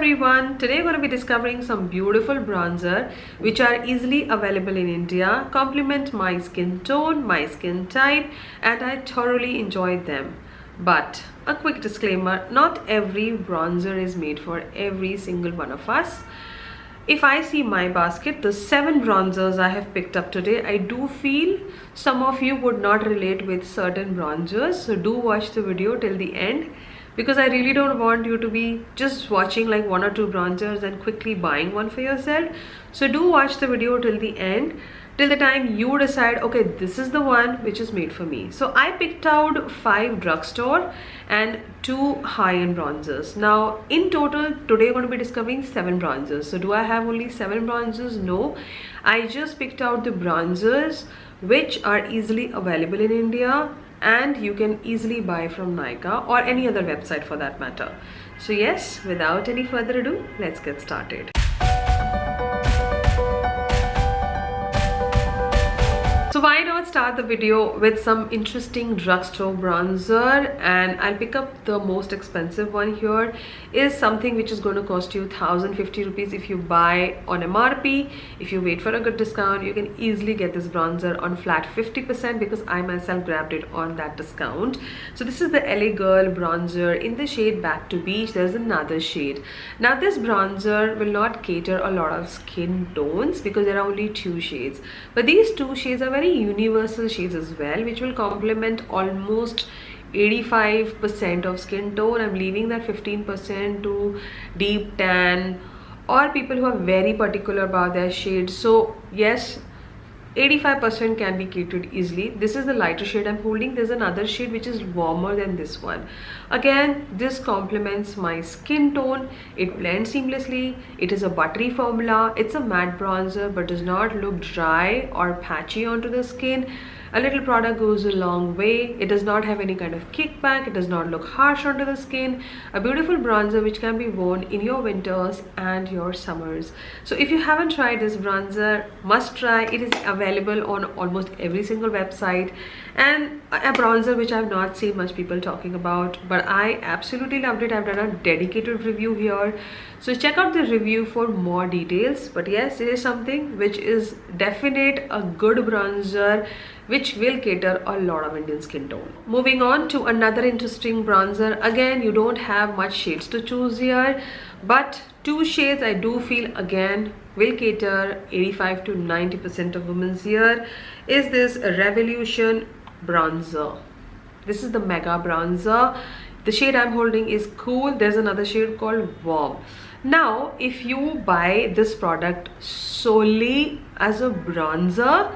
everyone, today we're going to be discovering some beautiful bronzer which are easily available in India, complement my skin tone, my skin type, and I thoroughly enjoyed them. But a quick disclaimer, not every bronzer is made for every single one of us. If I see my basket, the 7 bronzers I have picked up today, I do feel some of you would not relate with certain bronzers, so do watch the video till the end, because I really don't want you to be just watching like 1 or 2 bronzers and quickly buying one for yourself. So do watch the video till the end, till the time you decide, okay, this is the one which is made for me. So I picked out 5 drugstore and 2 high-end bronzers. Now in total today we're going to be discovering 7 bronzers. So do I have only 7 bronzers? No, I just picked out the bronzers which are easily available in India and you can easily buy from Nykaa or any other website for that matter. So yes, without any further ado, let's get started. So why not start the video with some interesting drugstore bronzer, and I'll pick up the most expensive one here. Is something which is going to cost you 1050 rupees if you buy on MRP. If you wait for a good discount, you can easily get this bronzer on flat 50% because I myself grabbed it on that discount. So this is the LA Girl bronzer in the shade Back to Beach. There's another shade. Now this bronzer will not cater a lot of skin tones because there are only 2 shades, but these 2 shades are very universal shades as well, which will complement almost 85% of skin tone. I'm leaving that 15% to deep tan or people who are very particular about their shades. So yes, 85% can be catered easily. This is the lighter shade I'm holding. There's another shade which is warmer than this one. Again, this complements my skin tone. It blends seamlessly. It is a buttery formula. It's a matte bronzer but does not look dry or patchy onto the skin. A little product goes a long way. It does not have any kind of kickback. It does not look harsh onto the skin. A beautiful bronzer which can be worn in your winters and your summers. So if you haven't tried this bronzer, must try. It is available on almost every single website, and a bronzer which I have not seen much people talking about, but I absolutely loved it. I've done a dedicated review here, so check out the review for more details. But yes, it is something which is definite a good bronzer which will cater a lot of Indian skin tone. Moving on to another interesting bronzer. Again, you don't have much shades to choose here, but 2 shades I do feel again will cater 85 to 90% of women's here. Is this a Revolution bronzer? This is the mega bronzer. The shade I'm holding is Cool. There's another shade called Warm. Now if you buy this product solely as a bronzer,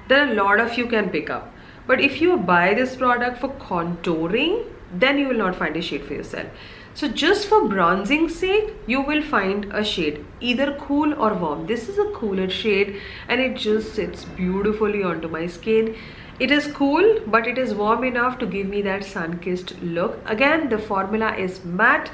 then a lot of you can pick up, but if you buy this product for contouring, then you will not find a shade for yourself. So just for bronzing sake, you will find a shade either Cool or Warm. This is a cooler shade and it just sits beautifully onto my skin. It is cool, but it is warm enough to give me that sun-kissed look. Again, the formula is matte.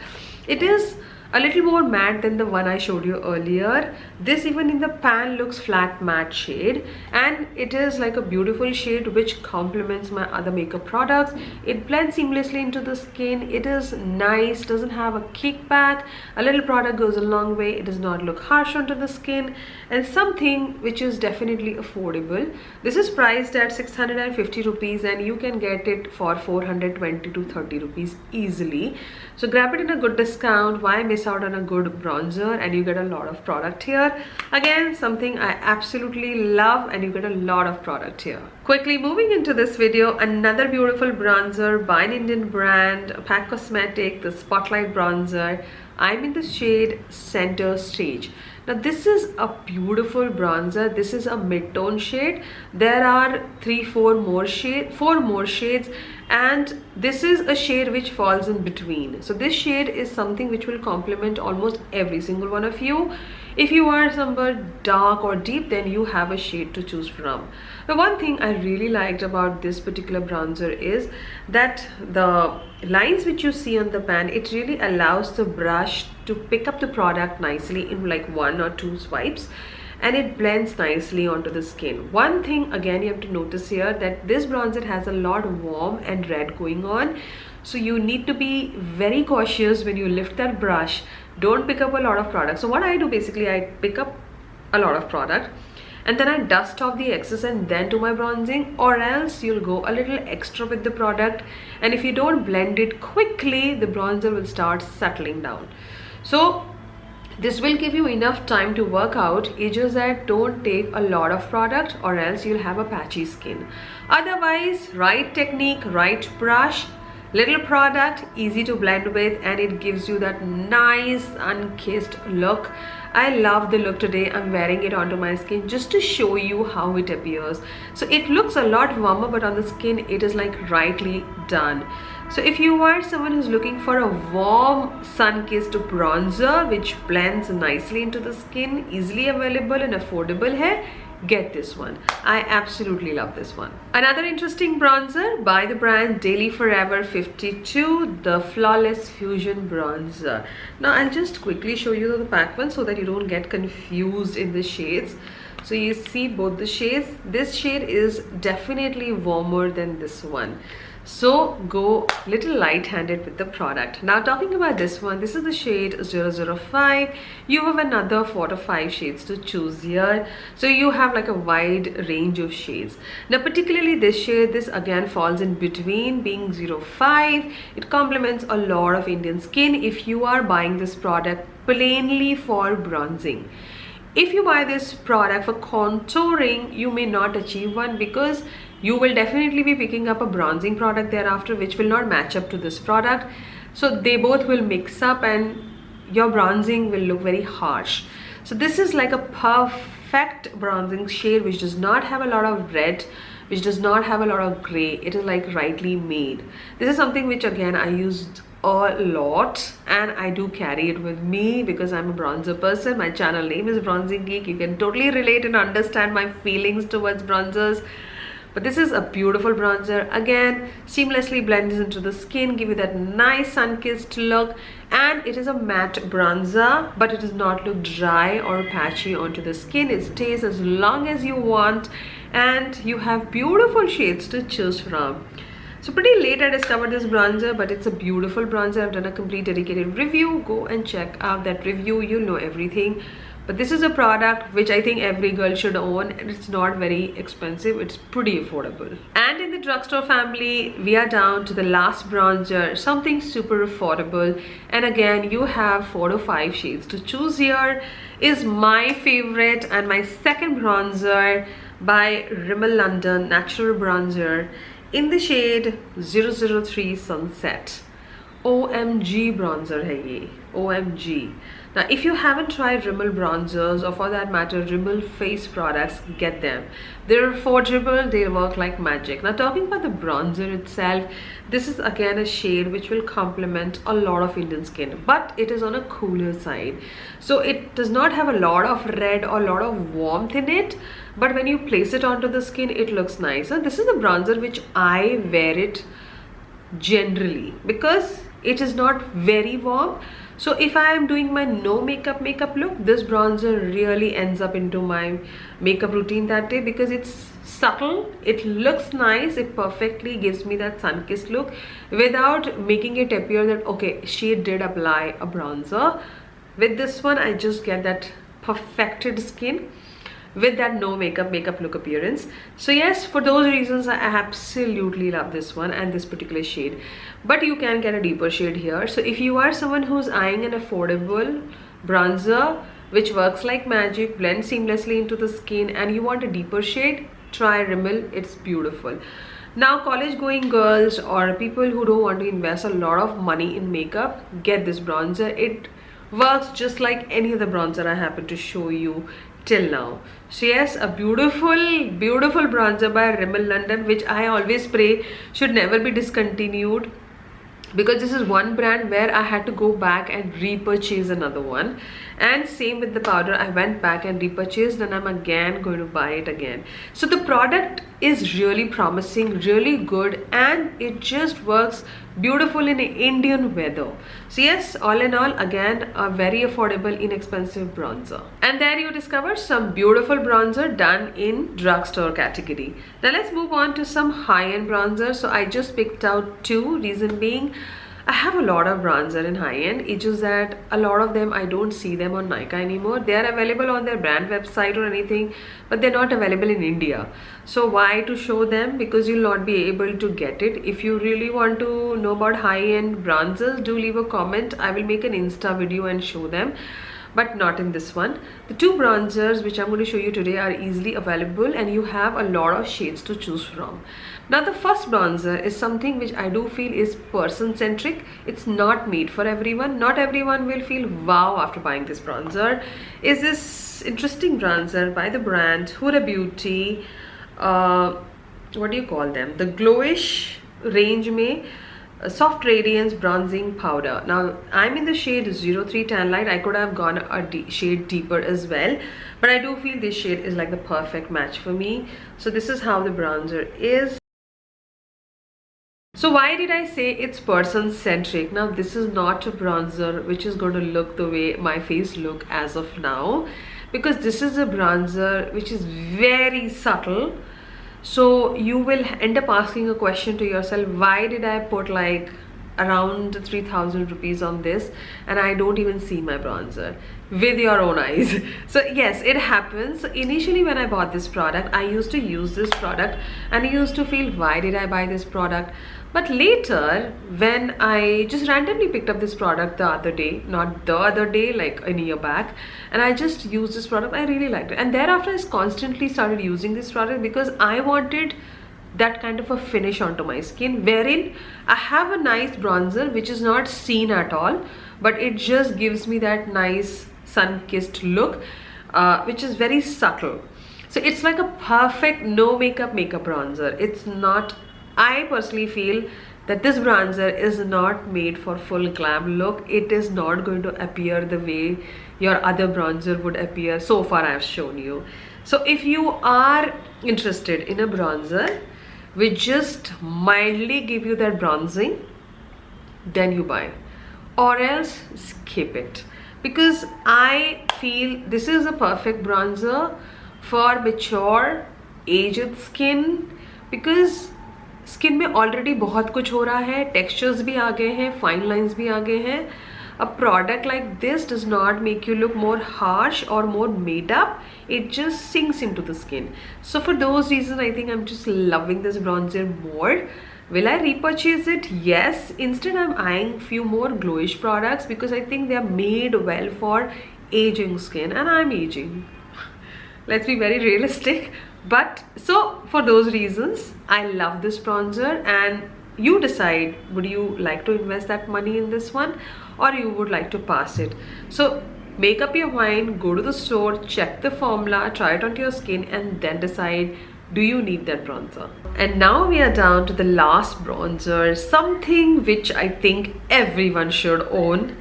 It is a little more matte than the one I showed you earlier. This even in the pan looks flat matte shade, and it is like a beautiful shade which complements my other makeup products. It blends seamlessly into the skin. It is nice, doesn't have a kickback. A little product goes a long way. It does not look harsh onto the skin, and something which is definitely affordable. This is priced at 650 rupees and you can get it for 420 to 30 rupees easily. So grab it in a good discount. Why miss out on a good bronzer? And you get a lot of product here. Again, something I absolutely love, and you get a lot of product here. Quickly moving into this video, another beautiful bronzer by an Indian brand, MAC Cosmetic, the Spotlight bronzer. I'm in the shade Center Stage. Now this is a beautiful bronzer. This is a mid-tone shade. There are 4 more shades, and this is a shade which falls in between. So this shade is something which will complement almost every single one of you. If you are somewhere dark or deep, then you have a shade to choose from. The one thing I really liked about this particular bronzer is that the lines which you see on the pan, it really allows the brush to pick up the product nicely in like 1 or 2 swipes, and it blends nicely onto the skin. One thing again you have to notice here, that this bronzer has a lot of warm and red going on, so you need to be very cautious when you lift that brush don't pick up a lot of product. So what I do basically, I pick up a lot of product and then I dust off the excess and then do my bronzing, or else you'll go a little extra with the product, and if you don't blend it quickly, the bronzer will start settling down. So this will give you enough time to work out. It's just that don't take a lot of product or else you'll have a patchy skin. Otherwise, right technique, right brush, little product, easy to blend with, and it gives you that nice unkissed look. I love the look today. I'm wearing it onto my skin just to show you how it appears. So it looks a lot warmer, but on the skin it is like rightly done. So if you are someone who's looking for a warm sun-kissed bronzer which blends nicely into the skin, easily available and affordable here, get this one. I absolutely love this one. Another interesting bronzer by the brand Daily Forever 52, the Flawless Fusion Bronzer. Now I'll just quickly show you the pack one so that you don't get confused in the shades. So you see both the shades. This shade is definitely warmer than this one. So go little light-handed with the product. Now talking about this one, this is the shade 005. You have another 4 to 5 shades to choose here. So you have like a wide range of shades. Now particularly this shade, this again falls in between, being 05. It complements a lot of Indian skin if you are buying this product plainly for bronzing. If you buy this product for contouring, you may not achieve one, because you will definitely be picking up a bronzing product thereafter which will not match up to this product. So they both will mix up and your bronzing will look very harsh. So this is like a perfect bronzing shade which does not have a lot of red, which does not have a lot of gray. It is like rightly made. This is something which again I used a lot and I do carry it with me because I'm a bronzer person. My channel name is Bronzing Geek. You can totally relate and understand my feelings towards bronzers. But this is a beautiful bronzer. Again, seamlessly blends into the skin, give you that nice sun-kissed look, and it is a matte bronzer, but it does not look dry or patchy onto the skin. It stays as long as you want, and you have beautiful shades to choose from. So pretty late I discovered this bronzer, but it's a beautiful bronzer. I've done a complete dedicated review. Go and check out that review. You'll know everything. But this is a product which I think every girl should own, and it's not very expensive. It's pretty affordable. And in the drugstore family, we are down to the last bronzer, something super affordable. And again, you have 4 to 5 shades to choose here. Is my favorite and my second bronzer by Rimmel London Natural Bronzer in the shade 003 Sunset. OMG bronzer hai ye, OMG. Now if you haven't tried Rimmel bronzers, or for that matter Rimmel face products, get them. They're affordable, they work like magic. Now talking about the bronzer itself, this is again a shade which will complement a lot of Indian skin, but it is on a cooler side. So it does not have a lot of red or a lot of warmth in it, but when you place it onto the skin, it looks nice. And this is a bronzer which I wear it generally because it is not very warm. So if I am doing my no makeup look, this bronzer really ends up into my makeup routine that day because it's subtle, it looks nice, it perfectly gives me that sun-kissed look without making it appear that okay, she did apply a bronzer. With this one, I just get that perfected skin with that no makeup look appearance. So yes, for those reasons I absolutely love this one and this particular shade, but you can get a deeper shade here. So if you are someone who's eyeing an affordable bronzer which works like magic, blends seamlessly into the skin, and you want a deeper shade, try Rimmel. It's beautiful. Now college going girls or people who don't want to invest a lot of money in makeup, get this bronzer. It works just like any other bronzer I happen to show you till now. So yes, a beautiful bronzer by Rimmel London, which I always pray should never be discontinued, because this is one brand where I had to go back and repurchase another one. And same with the powder, I went back and repurchased, and I'm again going to buy it again. So the product is really promising, really good, and it just works beautiful in Indian weather. So yes, all in all, again a very affordable, inexpensive bronzer. And there you discover some beautiful bronzer done in drugstore category. Now let's move on to some high-end bronzer. So I just picked out two, reason being I have a lot of bronzer in high-end. It's just that a lot of them I don't see them on Nykaa anymore. They are available on their brand website or anything, but they're not available in India. So why to show them? Because you'll not be able to get it. If you really want to know about high-end bronzers, do leave a comment. I will make an Insta video and show them, but not in this one. The two bronzers which I'm going to show you today are easily available, and you have a lot of shades to choose from. Now the first bronzer is something which I do feel is person centric. It's not made for everyone. Not everyone will feel wow after buying this bronzer. Is this interesting bronzer by the brand Huda Beauty. What do you call them? The glowish range mein soft radiance bronzing powder. Now I'm in the shade 03 tan light. I could have gone a shade deeper as well, but I do feel this shade is like the perfect match for me. So this is how the bronzer is. So why did I say it's person centric? Now this is not a bronzer which is going to look the way my face look as of now, because this is a bronzer which is very subtle. So you will end up asking a question to yourself, why did I put like around 3,000 rupees on this and I don't even see my bronzer with your own eyes? So yes, it happens. Initially when I bought this product, I used to use this product and I used to feel, why did I buy this product? But later, when I just randomly picked up this product the other day, not the other day, like a year back, and I just used this product, I really liked it. And thereafter I constantly started using this product because I wanted that kind of a finish onto my skin, wherein I have a nice bronzer which is not seen at all, but it just gives me that nice sun-kissed look, which is very subtle. So it's like a perfect no makeup bronzer. It's not, I personally feel that this bronzer is not made for full glam look. It is not going to appear the way your other bronzer would appear so far I have shown you. So if you are interested in a bronzer which just mildly give you that bronzing, then you buy, or else skip it, because I feel this is a perfect bronzer for mature aged skin, because skin में already बहुत कुछ हो रहा है, textures भी आ गए हैं, fine lines भी आ गए हैं. A product like this does not make you look more harsh or more made up. It just sinks into the skin. So for those reasons, I think I'm just loving this bronzer more. Will I repurchase it? Yes. Instead, I'm eyeing few more glowish products because I think they are made well for aging skin, and I'm aging. Let's be very realistic. But so for those reasons, I love this bronzer, and you decide, would you like to invest that money in this one or you would like to pass it? So make up your mind, go to the store, check the formula, try it onto your skin, and then decide, do you need that bronzer? And now we are down to the last bronzer, something which I think everyone should own.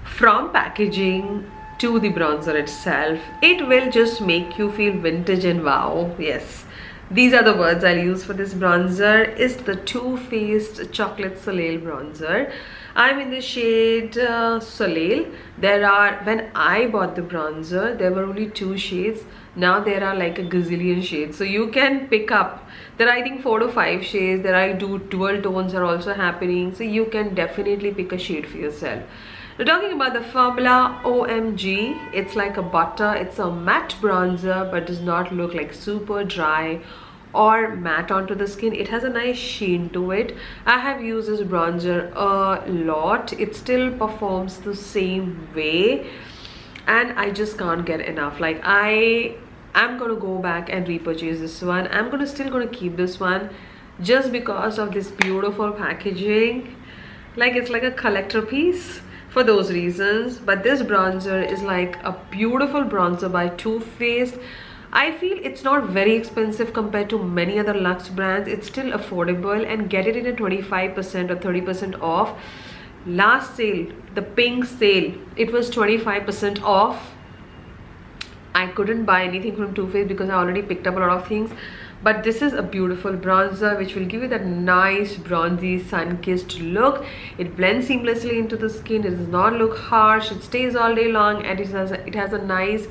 From packaging to the bronzer itself, it will just make you feel vintage and wow. Yes, these are the words I'll use for this bronzer. Is the Too Faced Chocolate Soleil bronzer. I'm in the shade Soleil. When I bought the bronzer, there were only 2 shades. Now there are like a gazillion shades, so you can pick up. There are I think 4 to 5 shades. There are dual tones are also happening, so you can definitely pick a shade for yourself. Now talking about the formula, OMG, it's like a butter. It's a matte bronzer but does not look like super dry or matte onto the skin. It has a nice sheen to it. I have used this bronzer a lot. It still performs the same way and I just can't get enough. Like I'm gonna go back and repurchase this one. I'm still gonna keep this one just because of this beautiful packaging. Like it's like a collector piece. For those reasons. But this bronzer is like a beautiful bronzer by Too Faced. I feel it's not very expensive compared to many other luxe brands. It's still affordable, and get it in a 25% or 30% off. Last sale, the pink sale, it was 25% off. I couldn't buy anything from Too Faced because I already picked up a lot of things. But this is a beautiful bronzer which will give you that nice bronzy sun-kissed look. It blends seamlessly into the skin. It does not look harsh. It stays all day long, and it has a nice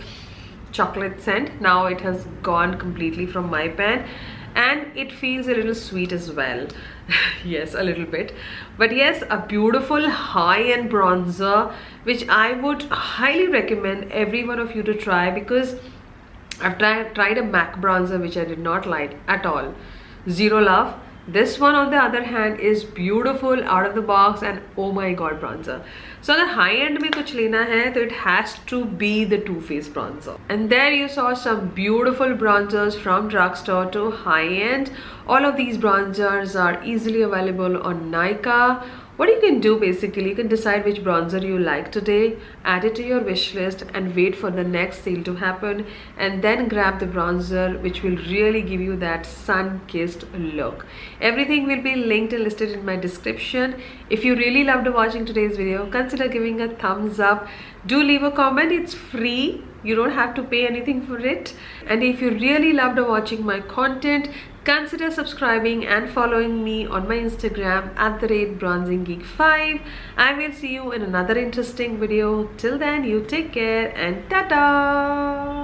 chocolate scent. Now it has gone completely from my pan, and it feels a little sweet as well. Yes, a little bit. But yes, a beautiful high-end bronzer which I would highly recommend every one of you to try, because I've tried a MAC bronzer which I did not like at all. Zero love. This one on the other hand is beautiful out of the box, and oh my god, bronzer. So अगर high end में कुछ लेना है तो it has to be the Too Faced bronzer. And there you saw some beautiful bronzers from Drugstore to high end. All of these bronzers are easily available on Nykaa. What you can do basically, you can decide which bronzer you like today, add it to your wish list and wait for the next sale to happen, and then grab the bronzer which will really give you that sun-kissed look. Everything will be linked and listed in my description. If you really loved watching today's video, consider giving a thumbs up. Do leave a comment, it's free. You don't have to pay anything for it. And if you really loved watching my content, consider subscribing and following me on my Instagram @bronzinggeek5. I will see you in another interesting video. Till then, you take care and ta-ta!